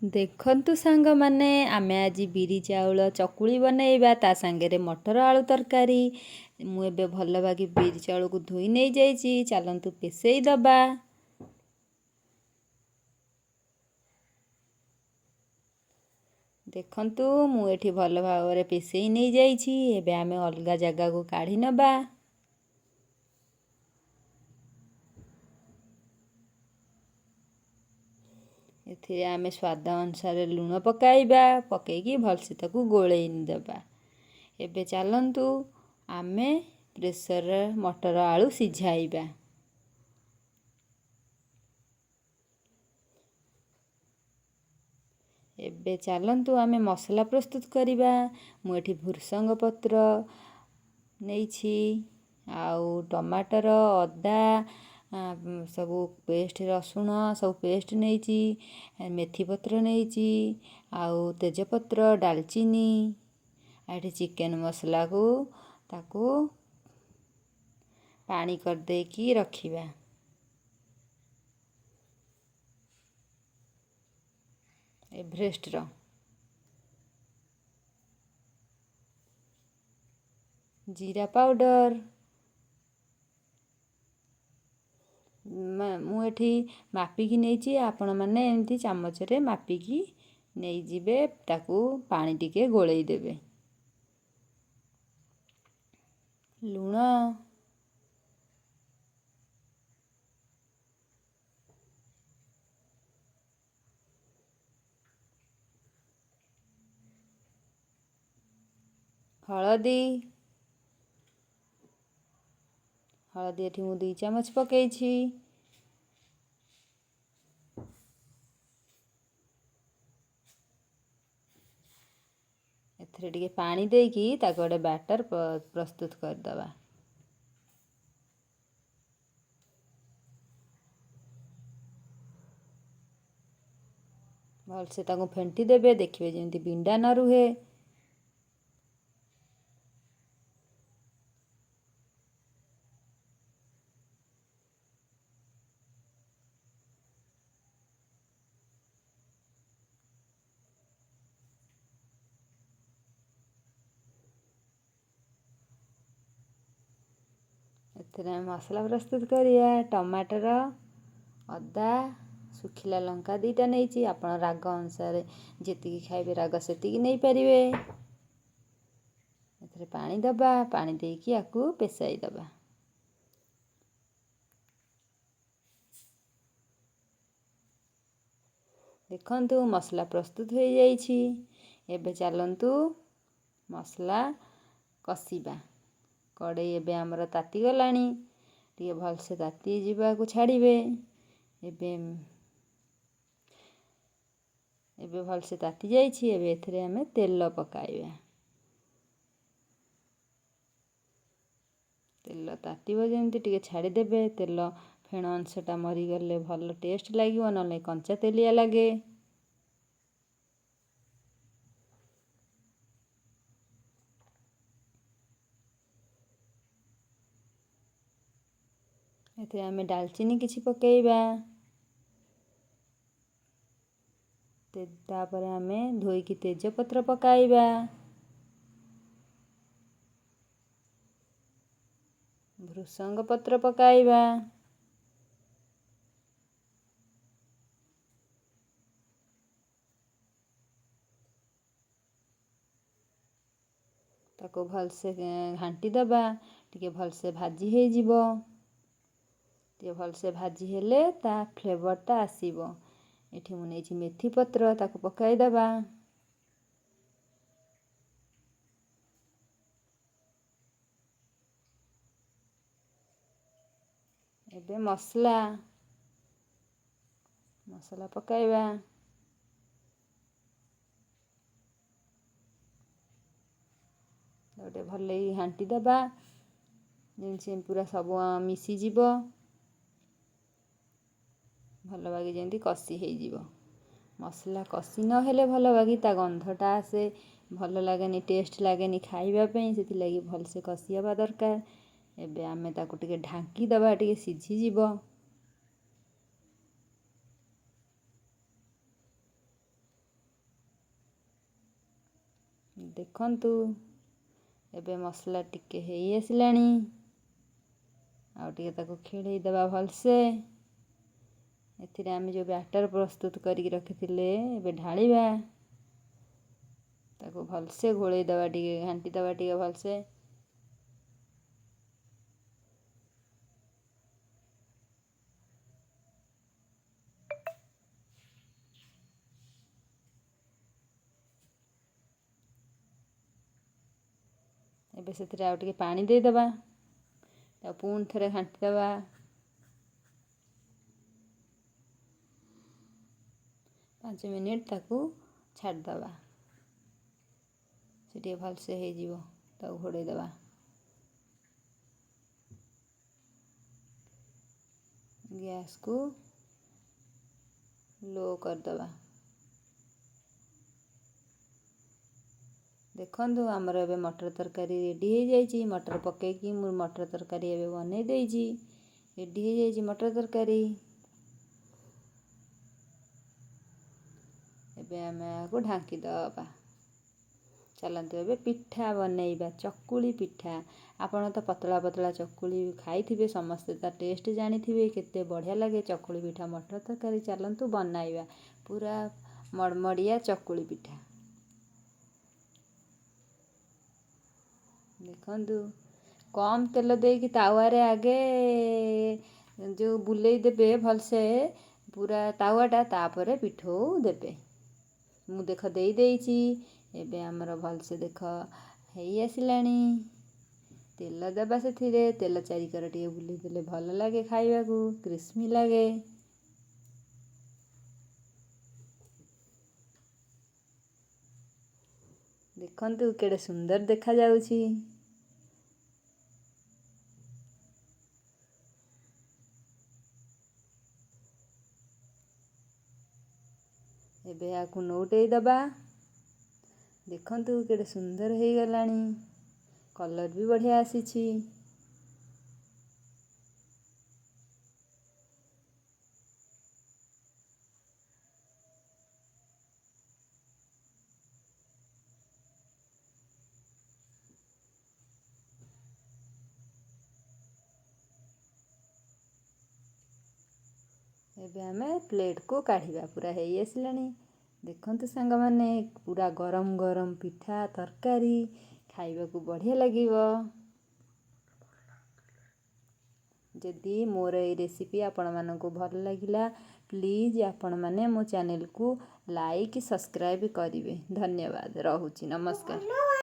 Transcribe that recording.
ଦେଖନ୍ତୁ ସାଙ୍ଗମାନେ, ଆମେ ଆଜି ବିରି ଚାଉଳ ଚକୁଳି ବନେଇବା, ତା ସାଙ୍ଗରେ ମଟର ଆଳୁ ତରକାରୀ। ମୁଁ ଏବେ ଭଲ ଭାବେ ବିରି ଚାଉଳକୁ ଧୋଇ ନେଇଯାଇଛି। ଚାଲନ୍ତୁ ପେଷେଇ ଦବା। ଦେଖନ୍ତୁ, ମୁଁ ଏଠି ଭଲ ଭାବରେ ପେଷେଇ ନେଇଯାଇଛି। ଏବେ ଆମେ ଅଲଗା ଜାଗାକୁ କାଢ଼ି ନେବା। ଏଥିରେ ଆମେ ସ୍ୱାଦ ଅନୁସାରେ ଲୁଣ ପକାଇବା। ପକାଇକି ଭଲସେ ତାକୁ ଗୋଳେଇ ଦେବା। ଏବେ ଚାଲନ୍ତୁ ଆମେ ପ୍ରେସରରେ ମଟର ଆଳୁ ସିଝାଇବା। ଏବେ ଚାଲନ୍ତୁ ଆମେ ମସଲା ପ୍ରସ୍ତୁତ କରିବା। ମୁଁ ଏଠି ଭୃସଙ୍ଗ ପତ୍ର ନେଇଛି, ଆଉ ଟମାଟର, ଅଦା ସବୁ ପେଷ୍ଟ, ରସୁଣ ସବୁ ପେଷ୍ଟ ନେଇଛି, ମେଥି ପତ୍ର ନେଇଛି, ଆଉ ତେଜପତ୍ର, ଡାଲଚିନି। ଏଠି ଚିକେନ ମସଲାକୁ ତାକୁ ପାଣି କରିଦେଇକି ରଖିବା। ଏଭରେଷ୍ଟର ଜିରା ପାଉଡର। ମୁଁ ଏଠି ମାପିକି ନେଇଛି, ଆପଣମାନେ ଏମିତି ଚାମଚରେ ମାପିକି ନେଇଯିବେ। ତାକୁ ପାଣି ଟିକେ ଗୋଳେଇ ଦେବେ। ଲୁଣ, ହଳଦୀ ଏଠି ମୁଁ 2 ଚାମଚ ପକେଇଛି। ଏଥିରେ ଟିକେ ପାଣି ଦେଇକି ତାକୁ ଗୋଟେ ବ୍ୟାଟର ପ୍ରସ୍ତୁତ କରିଦେବା। ଭଲସେ ତାକୁ ଫେଣ୍ଟି ଦେବେ, ଦେଖିବେ ଯେମିତି ବିଣ୍ଡା ନ ରୁହେ। ଏଥିରେ ଆମେ ମସଲା ପ୍ରସ୍ତୁତ କରିବା। ଟମାଟର, ଅଦା, ଶୁଖିଲା ଲଙ୍କା 2ଟା ନେଇଛି। ଆପଣ ରାଗ ଅନୁସାରେ ଯେତିକି ଖାଇବେ ରାଗ ସେତିକି ନେଇପାରିବେ। ଏଥିରେ ପାଣି ଦେବା। ପାଣି ଦେଇକି ଆକୁ ପେଷାଇ ଦେବା। ଦେଖନ୍ତୁ ମସଲା ପ୍ରସ୍ତୁତ ହୋଇଯାଇଛି। ଏବେ ଚାଲନ୍ତୁ ମସଲା କଷିବା। କଡ଼େଇ ଏବେ ଆମର ତାତିଗଲାଣି। ଟିକେ ଭଲସେ ତାତି ଯିବାକୁ ଛାଡ଼ିବେ। ଏବେ ଭଲସେ ତାତି ଯାଇଛି। ଏବେ ଏଥିରେ ଆମେ ତେଲ ପକାଇବା। ତେଲ ତାତିବ ଯେମିତି ଟିକେ ଛାଡ଼ିଦେବେ। ତେଲ ଫେଣ ଅଂଶଟା ମରିଗଲେ ଭଲ ଟେଷ୍ଟ ଲାଗିବ, ନହେଲେ କଞ୍ଚା ତେଲିଆ ଲାଗେ। ଏଥିରେ ଆମେ ଡାଲଚିନି କିଛି ପକେଇବା। ତାପରେ ଆମେ ଧୋଇକି ତେଜପତ୍ର ପକାଇବା। ଭୃସଙ୍ଗ ପତ୍ର ପକାଇବା। ତାକୁ ଭଲସେ ଘାଣ୍ଟି ଦେବା। ଟିକେ ଭଲସେ ଭାଜି ହେଇଯିବ। ଟିକେ ଭଲସେ ଭାଜି ହେଲେ ତା ଫ୍ଲେଭରଟା ଆସିବ। ଏଠି ମୁଁ ନେଇଛି ମେଥି ପତ୍ର, ତାକୁ ପକାଇଦେବା। ଏବେ ମସଲା ପକାଇବା। ଗୋଟେ ଭଲକି ଘାଣ୍ଟି ଦେବା, ଯେମିତି ପୁରା ସବୁ ମିଶିଯିବ। ଭଲ ଭାବେ ଯେମିତି କଷି ହେଇଯିବ। ମସଲା କଷି ନହେଲେ ଭଲ ଭାବେ ତା ଗନ୍ଧଟା ଆସେ, ଭଲ ଲାଗେନି, ଟେଷ୍ଟ ଲାଗେନି ଖାଇବା ପାଇଁ। ସେଥିଲାଗି ଭଲସେ କଷି ହେବା ଦରକାର। ଏବେ ଆମେ ତାକୁ ଟିକେ ଢାଙ୍କି ଦେବା, ଟିକେ ସିଝିଯିବ। ଦେଖନ୍ତୁ ଏବେ ମସଲା ଟିକେ ହେଇ ଆସିଲାଣି। ଆଉ ଟିକେ ତାକୁ ଖେଳେଇ ଦେବା ଭଲସେ। ଏଥିରେ ଆମେ ଯେଉଁ ବ୍ୟାଟର ପ୍ରସ୍ତୁତ କରିକି ରଖିଥିଲେ ଏବେ ଢାଳିବା। ତାକୁ ଭଲସେ ଘୋଳେଇ ଦେବା, ଟିକେ ଘାଣ୍ଟି ଦେବା ଟିକେ ଭଲସେ। ଏବେ ସେଥିରେ ଆଉ ଟିକେ ପାଣି ଦେଇଦେବା, ତାକୁ ପୁଣି ଥରେ ଘାଣ୍ଟି ଦେବା। 5 ମିନିଟ୍ ତାକୁ ଛାଡ଼ିଦେବା, ସେ ଟିକେ ଭଲସେ ହେଇଯିବ। ତାକୁ ଘୋଡ଼େଇ ଦେବା। ଗ୍ୟାସ୍କୁ ଲୋ କରିଦେବା। ଦେଖନ୍ତୁ ଆମର ଏବେ ମଟର ତରକାରୀ ରେଡ଼ି ହେଇଯାଇଛି। ମଟର ପକେଇକି ମୁଁ ମଟର ତରକାରୀ ଏବେ ବନେଇ ଦେଇଛି। ରେଡ଼ି ହେଇଯାଇଛି ମଟର ତରକାରୀ। ଏବେ ଆମେ ଆକୁ ଢାଙ୍କି ଦେବା। ଚାଲନ୍ତୁ ଏବେ ପିଠା ବନେଇବା, ଚକୁଳି ପିଠା। ଆପଣ ତ ପତଳା ପତଳା ଚକୁଳି ଖାଇଥିବେ, ସମସ୍ତେ ତା ଟେଷ୍ଟ ଜାଣିଥିବେ, କେତେ ବଢ଼ିଆ ଲାଗେ ଚକୁଳି ପିଠା ମଟର ତରକାରୀ। ଚାଲନ୍ତୁ ବନାଇବା ପୁରା ମଡ଼ମଡ଼ିଆ ଚକୁଳି ପିଠା। ଦେଖନ୍ତୁ କମ୍ ତେଲ ଦେଇକି ତାୱାରେ ଆଗେ ଯେଉଁ ବୁଲେଇ ଦେବେ ଭଲସେ ପୁରା ତାୱାଟା, ତାପରେ ପିଠଉ ଦେବେ। ମୁଁ ଦେଖ ଦେଇଛି। ଏବେ ଆମର ଭଲସେ ଦେଖ ହେଇ ଆସିଲାଣି। ତେଲ ଦେବା, ସେଥିରେ ତେଲ ଚାରିକର ଟିକେ ବୁଲେଇ ଦେଲେ ଭଲ ଲାଗେ ଖାଇବାକୁ, କ୍ରିସ୍ପି ଲାଗେ। ଦେଖନ୍ତୁ କେଡ଼େ ସୁନ୍ଦର ଦେଖାଯାଉଛି। ଏବେ ଆକୁ ନଉଟେଇ ଦେବା। ଦେଖନ୍ତୁ କେଡ଼େ ସୁନ୍ଦର ହେଇଗଲାଣି, କଲର୍ ବି ବଢ଼ିଆ ଆସିଛି। ଏବେ ଆମେ ପ୍ଲେଟ୍କୁ କାଢ଼ିବା। ପୁରା ହେଇ ଆସିଲାଣି। ଦେଖନ୍ତୁ ସାଙ୍ଗମାନେ, ପୁରା ଗରମ ଗରମ ପିଠା ତରକାରୀ ଖାଇବାକୁ ବଢ଼ିଆ ଲାଗିବ। ଯଦି ମୋର ଏଇ ରେସିପି ଆପଣମାନଙ୍କୁ ଭଲ ଲାଗିଲା, ପ୍ଲିଜ୍ ଆପଣମାନେ ମୋ ଚ୍ୟାନେଲକୁ ଲାଇକ୍ ସବସ୍କ୍ରାଇବ୍ କରିବେ। ଧନ୍ୟବାଦ। ରହୁଛି। ନମସ୍କାର।